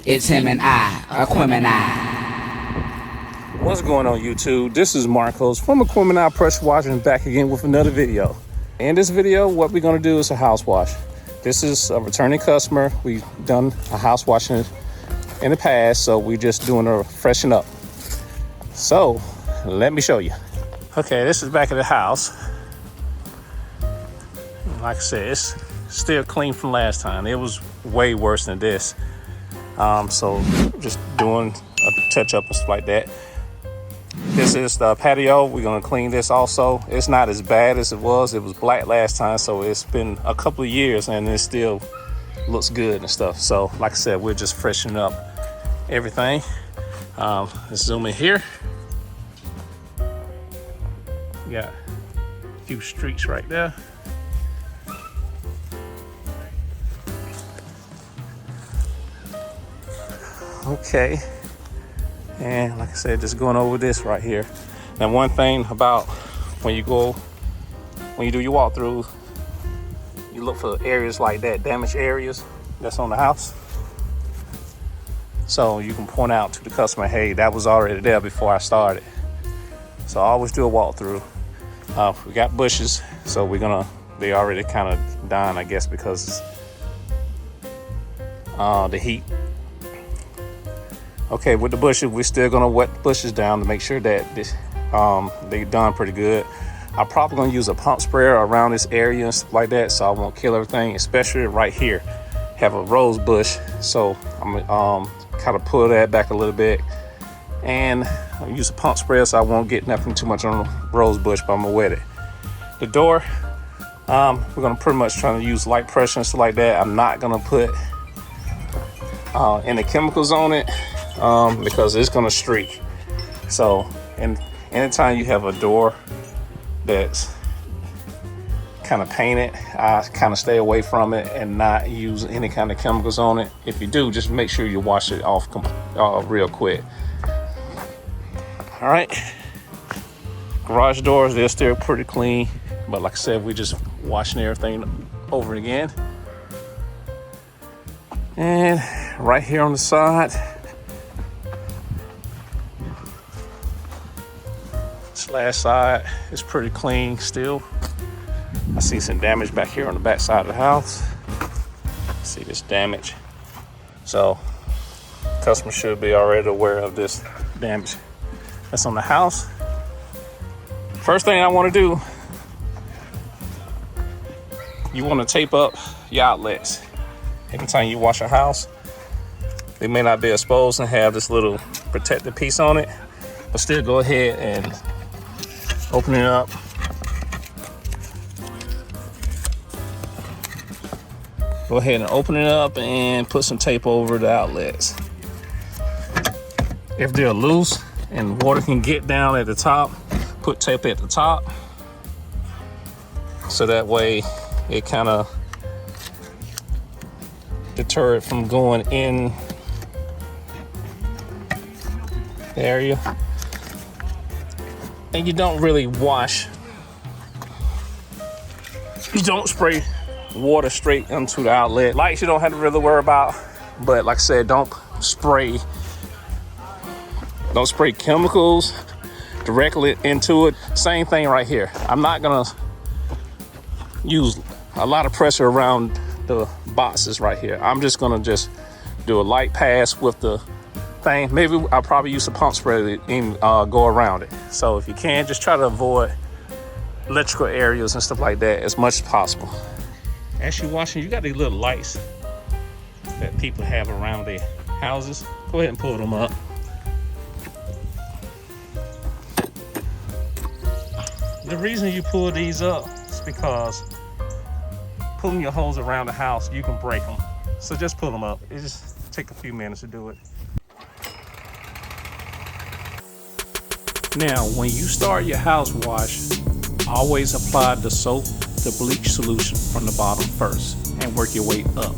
It's him and I, Aquemini. What's going on, YouTube? This is Marcos from Aquemini Pressure Washing, back again with another video. In this video, what we're gonna do is a house wash. This is a returning customer. We've done a house washing in the past, so we're just doing a freshen up. So let me show you. Okay, this is back at the house. Like I said, it's still clean from last time. It was way worse than this. So just doing a touch up and stuff like that. This is the patio. We're gonna clean this also. It's not as bad as it was. It was black last time, so it's been a couple of years and it still looks good and stuff. So like I said, we're just freshening up everything. Let's zoom in here. Got a few streaks right there. Okay, and like I said, just going over this right here. Now, one thing about when you do your walkthrough, you look for areas like that, damaged areas that's on the house. So you can point out to the customer, hey, that was already there before I started. So I always do a walkthrough. We got bushes, so they already kind of dying, I guess, because the heat. Okay, with the bushes, we're still gonna wet the bushes down to make sure that they're done pretty good. I'm probably gonna use a pump sprayer around this area and stuff like that, so I won't kill everything, especially right here. Have a rose bush, so I'm gonna kind of pull that back a little bit and I'll use a pump sprayer so I won't get nothing too much on the rose bush, but I'm gonna wet it. The door, we're gonna pretty much try to use light pressure and stuff like that. I'm not gonna put any chemicals on it. Because it's gonna streak. So, and anytime you have a door that's kind of painted, I kind of stay away from it and not use any kind of chemicals on it. If you do, just make sure you wash it off real quick. All right, garage doors, they're still pretty clean, but like I said, we just washing everything over again. And right here on the side, this last side is pretty clean still. I see some damage back here on the back side of the house. See this damage. So customer should be already aware of this damage that's on the house. First thing I want to do, you want to tape up your outlets. Anytime you wash a house, they may not be exposed and have this little protective piece on it, but still go ahead and open it up. Go ahead and open it up and put some tape over the outlets. If they're loose and water can get down at the top, put tape at the top. So that way it kind of deter it from going in the area. And you don't really wash. You don't spray water straight into the outlet. Lights you don't have to really worry about, but like I said, don't spray chemicals directly into it. Same thing right here. I'm not gonna use a lot of pressure around the boxes right here. I'm just gonna do a light pass with the thing. Maybe I'll probably use a pump sprayer and go around it. So if you can, just try to avoid electrical areas and stuff like that as much as possible. As you're washing, you got these little lights that people have around their houses. Go ahead and pull them up. The reason you pull these up is because pulling your hose around the house, you can break them. So just pull them up. It just take a few minutes to do it. Now, when you start your house wash, always apply the soap, the bleach solution from the bottom first and work your way up.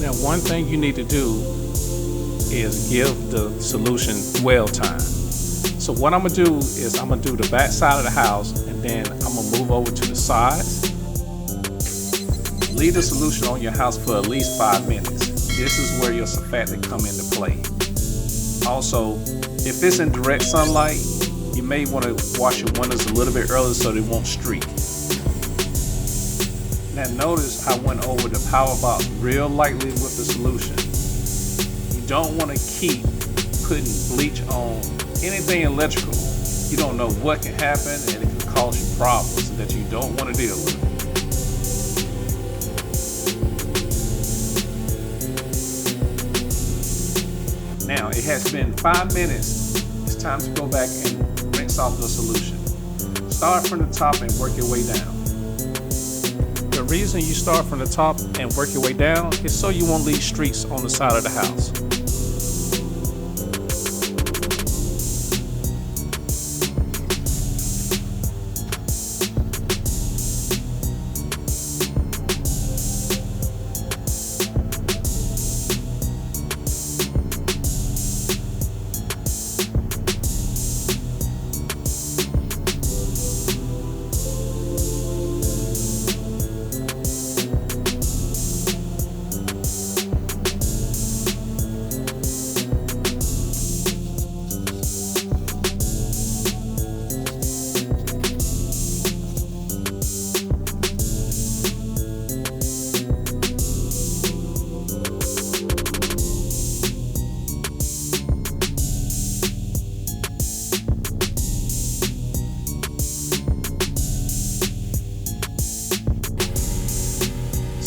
Now, one thing you need to do is give the solution dwell time. So So what I'm gonna do is I'm gonna do the back side of the house, and then I'm gonna move over to the sides. Leave the solution on your house for at least 5 minutes. This is where your surfactant come into play. Also, if it's in direct sunlight, you may want to wash your windows a little bit earlier so they won't streak. Now notice I went over the power box real lightly with the solution. You don't want to keep putting bleach on anything electrical. You don't know what can happen, and it can cause you problems that you don't want to deal with. Now it has been 5 minutes. It's time to go back and rinse off the solution. Start from the top and work your way down. The reason you start from the top and work your way down is so you won't leave streaks on the side of the house.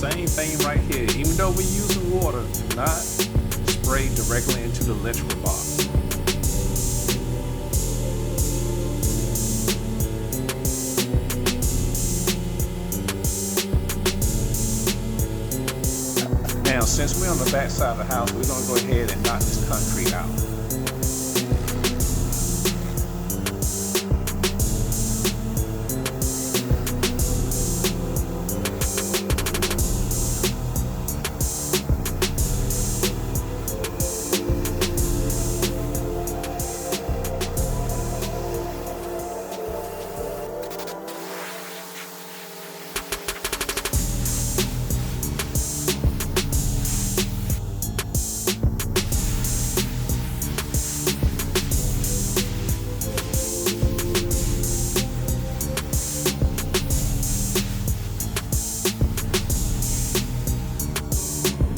Same thing right here. Even though we're using water, do not spray directly into the electrical box. Now, since we're on the back side of the house, we're going to go ahead and knock this concrete out.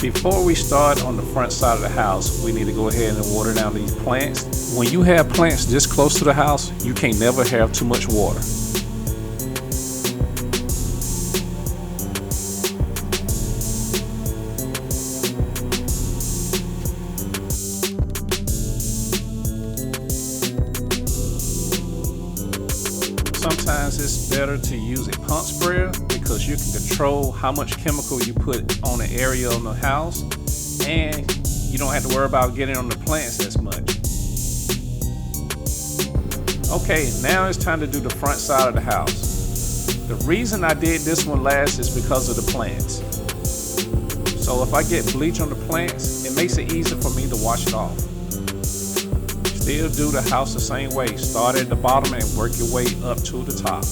Before we start on the front side of the house, we need to go ahead and water down these plants. When you have plants this close to the house, you can't never have too much water. Sometimes it's better to use a pump sprayer because you can control how much chemical you put on the area of the house, and you don't have to worry about getting on the plants as much. Okay, now it's time to do the front side of the house. The reason I did this one last is because of the plants. So if I get bleach on the plants, it makes it easier for me to wash it off. Still do the house the same way. Start at the bottom and work your way up to the top.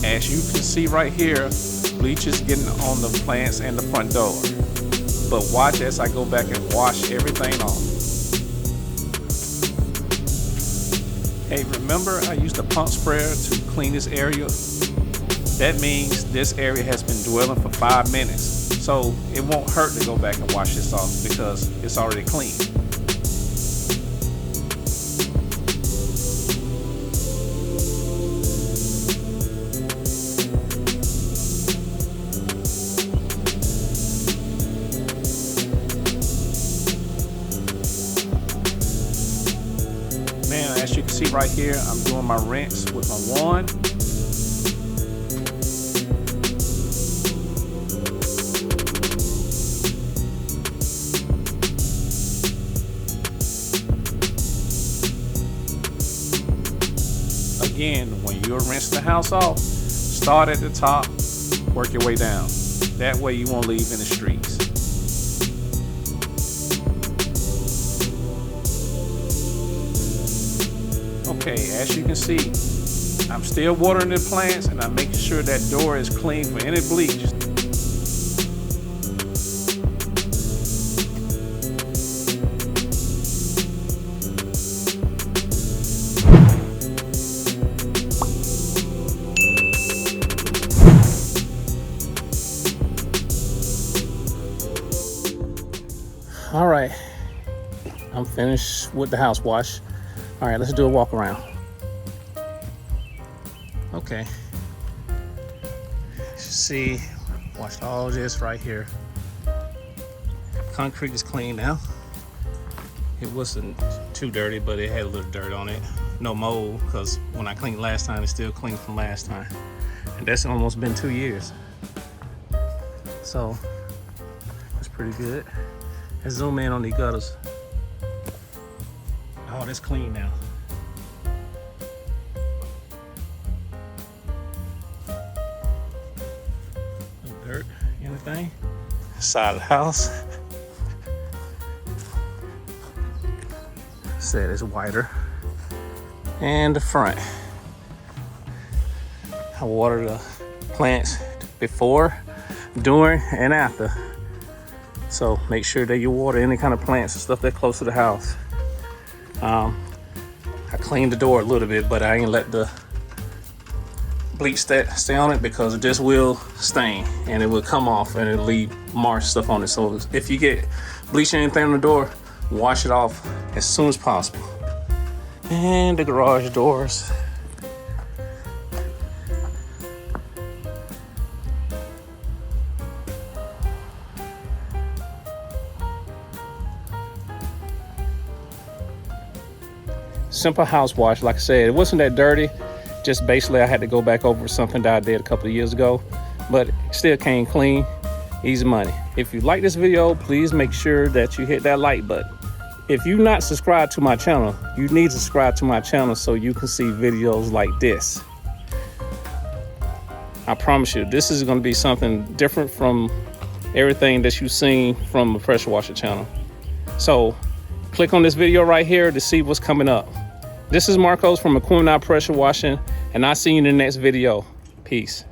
As you can see right here, bleach is getting on the plants and the front door. But watch as I go back and wash everything off. Hey, remember I used a pump sprayer to clean this area? That means this area has been dwelling for 5 minutes. So it won't hurt to go back and wash this off because it's already clean. Now, as you can see right here, I'm doing my rinse with my wand. Again, when you're rinsing the house off, start at the top, work your way down. That way you won't leave any streaks. Okay, as you can see, I'm still watering the plants and I'm making sure that door is clean for any bleach. All right, I'm finished with the house wash. All right, let's do a walk around. Okay, see, washed all this right here. Concrete is clean now. It wasn't too dirty, but it had a little dirt on it. No mold, because when I cleaned last time, it's still clean from last time. And that's almost been 2 years. So, that's pretty good. Let's zoom in on these gutters. Oh, that's clean now. No dirt, anything. Side of the house. Said it's wider. And the front. I water the plants before, during, and after. So make sure that you water any kind of plants and stuff that's close to the house. I cleaned the door a little bit, but I ain't let the bleach stay on it because this will stain and it will come off and it'll leave marsh stuff on it. So if you get bleach or anything on the door, wash it off as soon as possible. And the garage doors. Simple house wash, like I said, it wasn't that dirty. Just basically I had to go back over something that I did a couple of years ago, but it still came clean, easy money. If you like this video, please make sure that you hit that like button. If you're not subscribed to my channel, you need to subscribe to my channel so you can see videos like this. I promise you, this is going to be something different from everything that you've seen from the Pressure Washer channel. So click on this video right here to see what's coming up. This is Marcos from Aquemini Pressure Washing, and I'll see you in the next video. Peace.